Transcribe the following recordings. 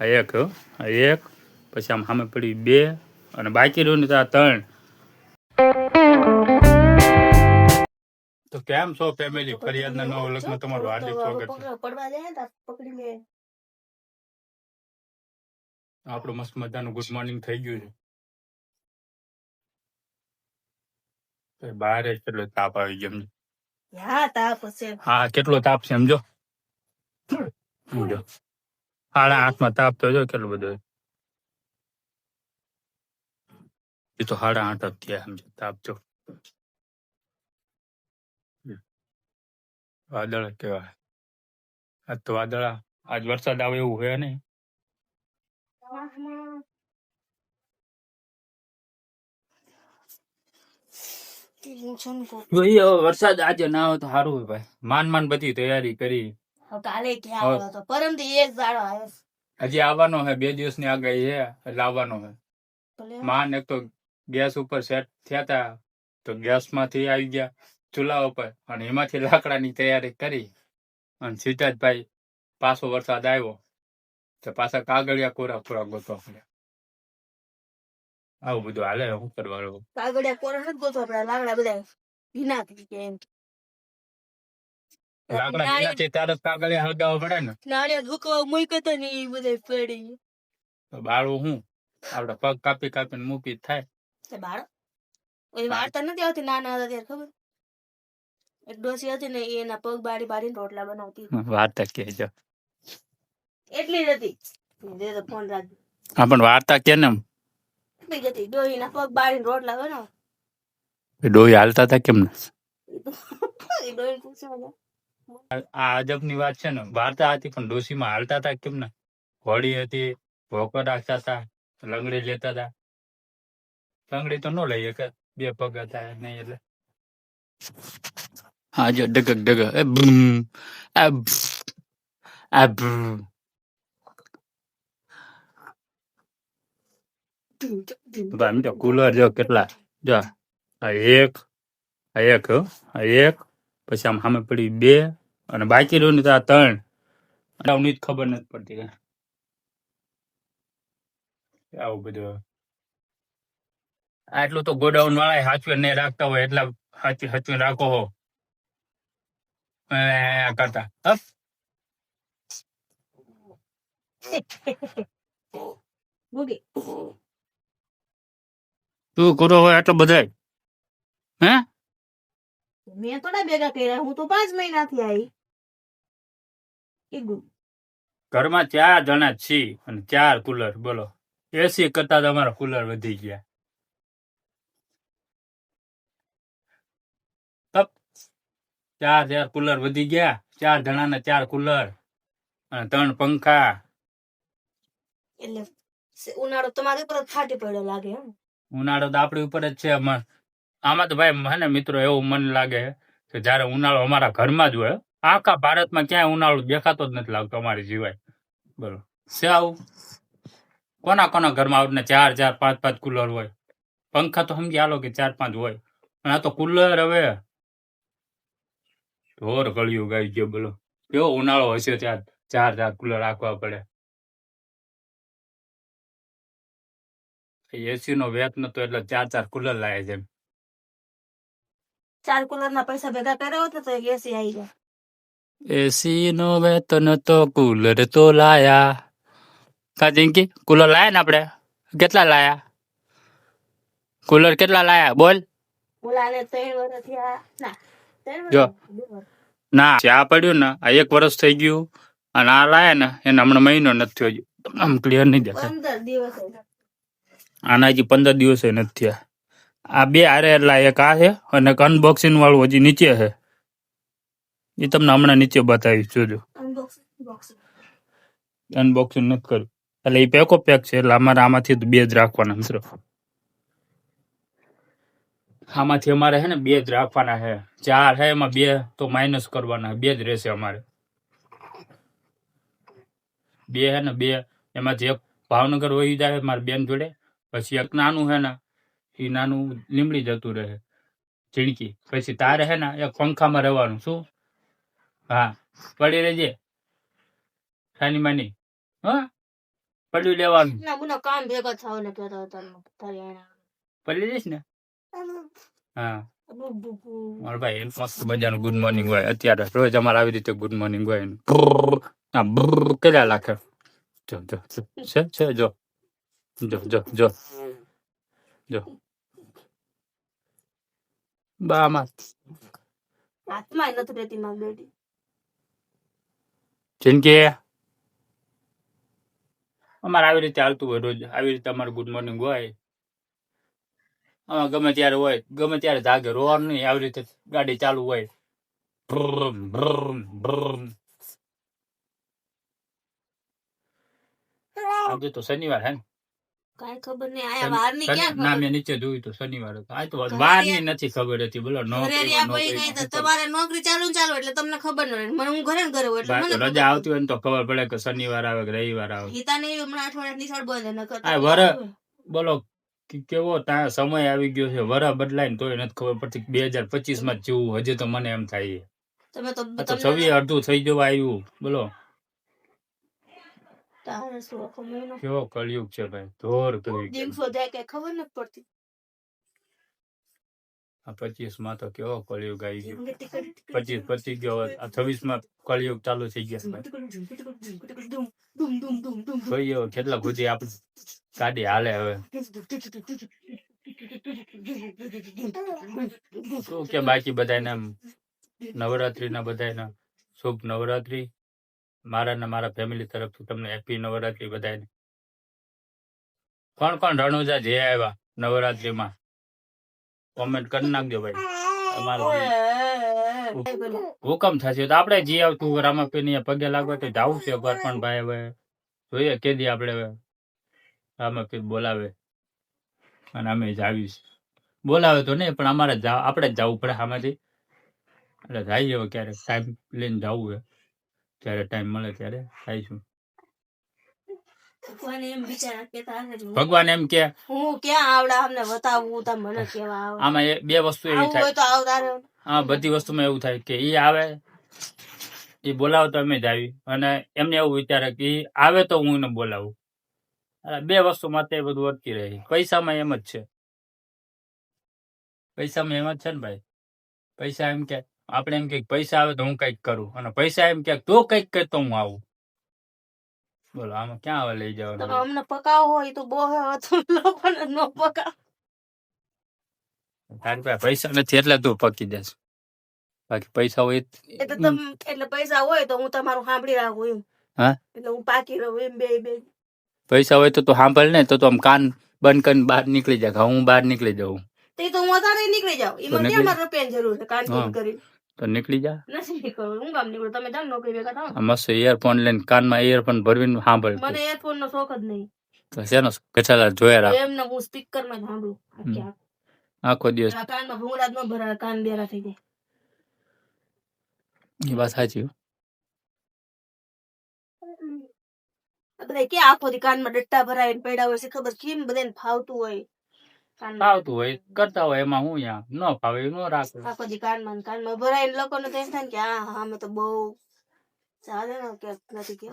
આ એક હો, આ એક, પછી આમ સામે પડી 2 અને બાકી રહ્યું ને તો આ 3. તો કેમ છો ફેમિલી? ફરિયાદના નવા વ્લોગમાં તમારું હાર્દિક સ્વાગત છે. આપણું મસ્ત મજાનું ગુડ મોર્નિંગ થઈ ગયું છે. બહાર કેટલો તાપ આવી ગયો સમજો. હા કેટલો તાપ છે સમજો. 8:30 તાપ તો જો કેટલો બધો. એ તો 8:30 જ થયા સમજો તાપ જો. વાદળ કેવા આજ તો વાદળ આજ વરસાદ આવે એવું હોય નહીં. વરસાદ આજે ના હોય તો સારું હોય ભાઈ. માન બધી તૈયારી કરી. હજી આવવાનો હે, 2 દિવસની આગાહી છે એટલે આવવાનો હે. માન એક તો ગેસ ઉપર સેટ થયા તા તો ગેસ માંથી આવી ગયા ચૂલા ઉપર અને એમાંથી લાકડાની તૈયારી કરી અને સીધા જ ભાઈ પાછો વરસાદ આવ્યો તો પાછા કાગળિયા કોરા ગોતવા પડ્યા. આવું બધું હાલે. શું કરવાનું? કાગળિયા કોરા નથી ગોતવા પડ્યા, લાકડા બધા ભીના થઈ ગયા એમ. લાકડા ભીના છે ત્યારે કાગળિયા હળગાવવા પડે ને. નાળિયા ધોકવા મૂક્યો તો ને એ બધા પડી તો બાળું હું આપડે પગ કાપીને મૂકી થાય. બાળો ઓલી વાર્તા નથી આવતી નાના હતા ત્યારે ખબર? એક ડોસી હતી ને એના પગ બાળીને રોટલા બનાવતી. વાર્તા કહેજો એટલી જ હતી. ફોન રાખજો. હા પણ વાર્તા કે ને ડોહીના પગ બાળીને રોટલા બનાવ. ડોહી હાલતા હતા કેમ ને? આ અજબની વાત છે ને. વાર્તા હતી પણ ડોશીમાં હાલતા હતા કેમ ને? હોળી હતી, ભોકો રાખતા હતા, લંગડી લેતા હતા. લંગડી તો ન લઈએ કે 2 પગ હતા નહીં એટલે. હા જો ડગક એ ભાઈ કુલર જો કેટલા જો. આ એક હો, આ એક, પછી આમ સામે પડી 2 અને બાકી રહ્યું ને તો આ 3. ની જ ખબર નથી પડતી. આવું બધું આટલું તો ગોડાઉન વાળા હાચવે નહીં રાખતા હોય એટલા હાચવી રાખો હો કરતા. તું કરો હોય આટલો બધા હે? મેં થોડા ભેગા કર્યા, હું તો 5 મહિનાથી આવી. ઘરમાં 4 જણા છી અને 4 કુલર. બોલો એસી કરતા તમારા કુલર વધી ગયા. 4 કુલર વધી ગયા. 4 જણાના 4 કુલર અને 3 પંખા. એટલે ઉનાળો તમારી ઉપર ફાટી પડ્યો લાગે. ઉનાળો તો આપણી ઉપર જ છે. આમાં તો ભાઈ હે ને મિત્રો એવું મન લાગે કે જયારે ઉનાળો અમારા ઘરમાં જ હોય. આખા ભારતમાં ક્યાંય ઉનાળો દેખાતો જ નથી લાગતો અમારી જીવાય. બોલો છે આવું? કોના ઘરમાં આવું 4, 5 કુલર હોય? પંખા તો સમજી હાલો કે 4, 5 હોય અને આ તો કુલર. હવે ઢોર ગળ્યું ગાઈ ગયો. બોલો કેવો ઉનાળો હશે ત્યાં 4 કુલર રાખવા પડે. એસી નો વેત નતો એટલે 4 કુલર લાવે છે. 4 કુલર ના પૈસા ભેગા કર્યા હોત તો એસી આવી જાય. એસી નો વેતન તો કુલર તો લાયા. કા જિંકી કુલર લાયા ને આપણે? કેટલા લાયા? કુલર કેટલા લાયા બોલ? ઓલાને 3 વર્ષ થયા. જો ના ચા પડ્યું ને આ 1 વર્ષ થઈ ગયું અને આ લાયા ને એને હમણાં મહિનો નથી થયો. આમ ક્લિયર નહીં દેખાય. 15 દિવસ આના હજી 15 દિવસ નથી થયા. આ 2 હારે એટલા. એક આ છે અને અનબોક્સિંગ વાળું હજી નીચે છે. એ તમને હમણાં નીચે બતાવીશ જોજો. અનબોક્સિંગ નથી કર્યું એટલે એ પેક છે એટલે અમારે આમાંથી 2 જ રાખવાના મિત્રો. આમાંથી અમારે હે ને 2 જ રાખવાના છે. 4 છે એમાં 2 તો માઇનસ કરવાના. 2 જ રહેશે અમારે. 2 હે ને 2 એમાંથી એક ભાવનગર વહી જાય મારી બેન જોડે. પછી એક નાનું હે ને એ નાનું લીમડી જતું રહે ઝીણકી. પછી તારે હે ને એક પંખામાં રહેવાનું. શું? હા પડી રહેજે ખાની માની. હા પડ્યું લેવાનું ના મુનો કામ ભેગા થાવ ને કહેતો તારી આને પડી જઈશ ને હા મારો ભાઈ મસ્ત મજાનું ગુડ મોર્નિંગ હોય અત્યારે રોજ અમારે આવી રીતે ગુડ મોર્નિંગ હોય હા કેટલા લાખે જો જો છે જો જો જો જો જો બામાં હાથમાં નથી રહેતી મારી બેટી જિંદગી અમારે આવી રીતે હાલતું હોય રોજ આવી રીતે અમારું ગુડ મોર્નિંગ હોય ગમે ત્યારે હોય ગમે ત્યારે જાગે રોવાનું નહીં આવી રીતે ગાડી ચાલુ હોય ભ્રમ ભ્રમ ભ્રમ આજે તો શનિવાર હે ને કાઈ ખબર નહીં આયા વાર ની ક્યાં ના મેં નીચે જોયું તો શનિવાર હતો આ તો વાર ની નથી ખબર હતી બોલો તમારે નોકરી ચાલુ એટલે તમને ખબર ન રહે મને હું ઘરે ને ઘરે હોય એટલે મને રજા આવતી હોય ને તો ખબર પડે કે શનિવાર આવે કે રવિવાર આવે ગીતાને હમણાં અઠવાડિયા નિશાળ બંધ ન આ વર બોલો કેવો સમય આવી ગયો છે વર બદલાય ને તોય નથી ખબર પડતી 2025 માં જીવવું હજી તો મને એમ થાય તમે તો 26 અડધું થઈ જવા આવ્યું બોલો તારે શું ખબર કેવો કળિયુગ છે ભાઈ ધોર કળિયુગ દિવસો જાય કે ખબર નથી પડતી આ 25 માં તો કેવો કળિયુગ આવી ગયો 25 પતી ગયો આ 26 માં કળિયુગ ચાલુ થઈ ગયા જોઈએ કેટલા સુધી આપણે ગાડી હાલે હવે શું કે બાકી બધાને નવરાત્રી ના બધાને શુભ નવરાત્રી મારા ને મારા ફેમિલી તરફથી તમને હેપી નવરાત્રી બધાને કોણ કોણ રણુજા જે આવ્યા નવરાત્રીમાં કોમેન્ટ કરી નાખજો ભાઈ અમારું હુકમ થશે તો આપણે જી આવતું રામાપીર પગે લાગવા તો જવું છે એકવાર પણ ભાઈ હવે જોઈએ કેદી આપણે રામાપીર બોલાવે અને અમે જાવીશ બોલાવે તો નહીં પણ અમારે આપણે જ જવું પડે આમાંથી એટલે જઈએ હવે ક્યારેક ટાઈમ લઈને જવું હોય ત્યારે ટાઈમ મળે ત્યારે ખાઈશું ભગવાન એમ કે હું ક્યાં આવડા અમને બતાવું તમે મને કેવા આવે આમાં બે વસ્તુ એવી થાય હા બધી વસ્તુમાં એવું થાય કે ઈ આવે એ બોલાવે તો અમે જ આવી અને એમને એવું વિચારે કે ઈ આવે તો હું એને બોલાવું બે વસ્તુ માટે બધું અટકી રહી પૈસામાં એમ જ છે પૈસામાં એમ જ છે ને ભાઈ પૈસા એમ કે આપણે એમ કે પૈસા આવે તો હું કઈક કરું અને પૈસા એમ કે તું કઈક કર તો હું આવું બોલો આમાં ક્યાં આવે લઈ જવાનું તમે અમને પકાવો હોય તો બહુ લોકોને ન પકાવ તારી પાસે પૈસા નથી એટલે તું પકી દેશ બાકી પૈસા હોય એટલે પૈસા હોય તો હું તમારું સાંભળી રાખું એમ હા એટલે હું પાકી રહું એમ બે પૈસા હોય તો તું સાંભળ ને તો આમ કાન બંધ કરીને બહાર નીકળી જાય હું બહાર નીકળી જાઉં તે તો હું અત્યારે નીકળી જાઉં એમાં ક્યાં મારે રૂપિયાની જરૂર છે કાન બંધ કરી તો નીકળી જા નથી નીકળવું હું કામ નીકળું તમે જાવ નોકરી ભેગા થાવ મસ્ત ઇયરફોન લઈને કાનમાં ઇયરફોન ભરવીને સાંભળ મને ઇયરફોન નો શોખ જ નહીં તો શેનો કચાલા જોયા રાખ એમને હું સ્પીકર માં સાંભળું આખો દિવસ કાનમાં ભૂંગળા જ ન ભરાય કાન બેરા થઈ જાય એ વાત સાચી બધા કે આખો દી કાનમાં ડટ્ટા ભરાય પડ્યા હોય છે ખબર કેમ બધાને ફાવતું હોય કરતા હોય એમાં હું યા ન ફાવે ન રાખે આખો દી કાનમાં ભરાય લોકોને તો એમ થાય કે હા અમે તો બહુ ચાલે ને કે નથી કે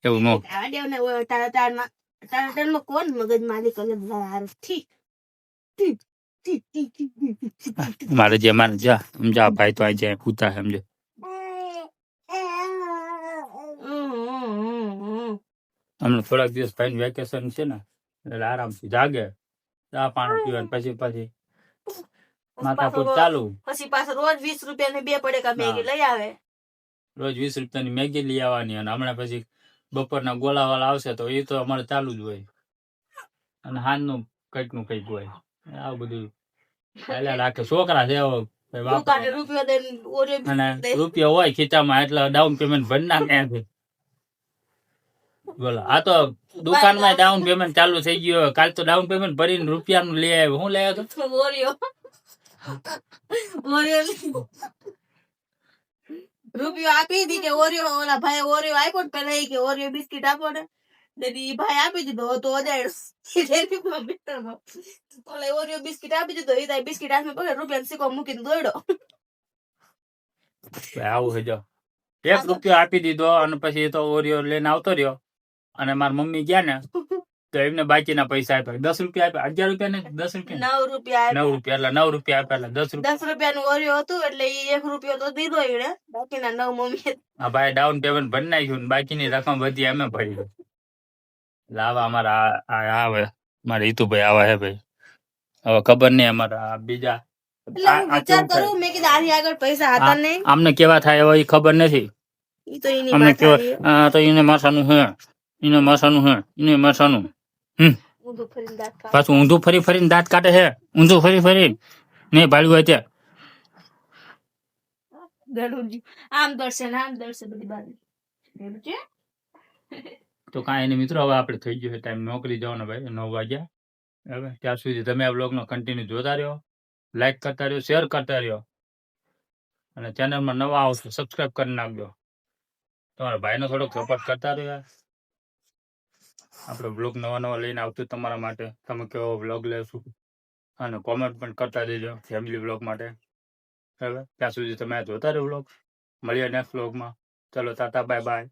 એવું નો આડ્યોને તારા કોણ મગજ મારી કરે ઠીક મારે જે મારે જા સમજા ભાઈ તો આ જાય પૂતા સમજે અમને થોડાક દિવસ ભાઈ વેકેશન છે ને એટલે આરામથી જાગે ચા પાણી પીવાનું પછી માથાકૂટ ચાલુ પછી પાછા રોજ 20 રૂપિયા 2 પડેકા મેગી લઈ આવે રોજ 20 રૂપિયાની મેગી લઈ આવવાની અને હમણાં પછી બપોરના ગોળા વાળા આવશે તો એ તો અમારે ચાલુ જ હોય અને હાનનું કઈક નું કઈક હોય આવું બધું રાખે છોકરા છે રૂપિયા હોય ખીચામાં એટલે ડાઉન પેમેન્ટ ભરી નાખે બોલો આ તો દુકાનમાં ડાઉન પેમેન્ટ ચાલુ થઈ ગયો કાલ તો ડાઉન પેમેન્ટ ભરીને રૂપિયાનું લઈ આવ્યો હું લઈ આવ્યો રૂપિયો આપી દી કે ઓરિયો ઓલા ભાઈ ઓરિયો આપ્યો પેલા કે ઓરિયો બિસ્કિટ આપો ને ભાઈ આપી દીધો તો ઓરિયો બિસ્કિટ આપી દીધો એ બિસ્કિટ હાથમાં પકડે રૂપિયા સિક્કો મૂકીને દોડ્યો આવું છે જો 1 રૂપિયો આપી દીધો અને પછી એ તો ઓરિયો લઈને આવતો રહ્યો અને મારા મમ્મી ગયા ને તો એમને બાકીના પૈસા આપ્યા 10 રૂપિયા આપ્યા 11 રૂપિયા ને 10 રૂપિયા 9 રૂપિયા 9 રૂપિયા એટલે 9 રૂપિયા આપ્યા એટલે 10 રૂપિયા 10 રૂપિયાનું ઓરિયો હતું એટલે ઈ 1 રૂપિયો તો દીધો ઈણે બાકીના 9 મમ્મીએ આ ભાઈ ડાઉન પેમેન્ટ ભરી નાખ્યું ને બાકીની રકમ બધી અમે ભરી લાવા અમારા આવે મારે ઈતુભાઈ આવા હે ભાઈ હવે ખબર નહીં અમારા બીજા એટલે હું વિચાર કરું મેં કીધું આની આગળ પૈસા હતા નહીં આમને કેવા થાય એવા ઈ ખબર નથી ઈ તો ઈની અમને માથા કેવા તો એને માસાનું હે એને માસાનું ઊંધું ફરીને દાંત કાઢે. પાછું ઊંધું ફરીને દાંત કાઢે છે ઊંધું ફરી નહીં ભાડ્યું હોય ત્યાં ગળું જ. આમ દર્શન બધી બાજુ એવું છે તો કાંઈ નહીં મિત્રો હવે આપણે થઈ ગયો છે ટાઈમ નોકરી જવાનો ભાઈ 9 વાગ્યા હવે ત્યાં સુધી તમે આ બ્લોગનો કન્ટિન્યુ જોતા રહ્યો લાઈક કરતા રહ્યો શેર કરતા રહ્યો અને ચેનલમાં નવા આવશો સબસ્ક્રાઇબ કરી નાખજો તમારા ભાઈનો થોડોક સપોર્ટ કરતા રહ્યો આપણે બ્લોગ નવા લઈને આવતું તમારા માટે તમે કેવો બ્લોગ લેશું અને કોમેન્ટ પણ કરતા દેજો ફેમિલી બ્લોગ માટે હવે ત્યાં સુધી તમે જોતા રહ્યો બ્લોગ મળીએ નેક્સ્ટ બ્લોગમાં ચલો તાતા બાય બાય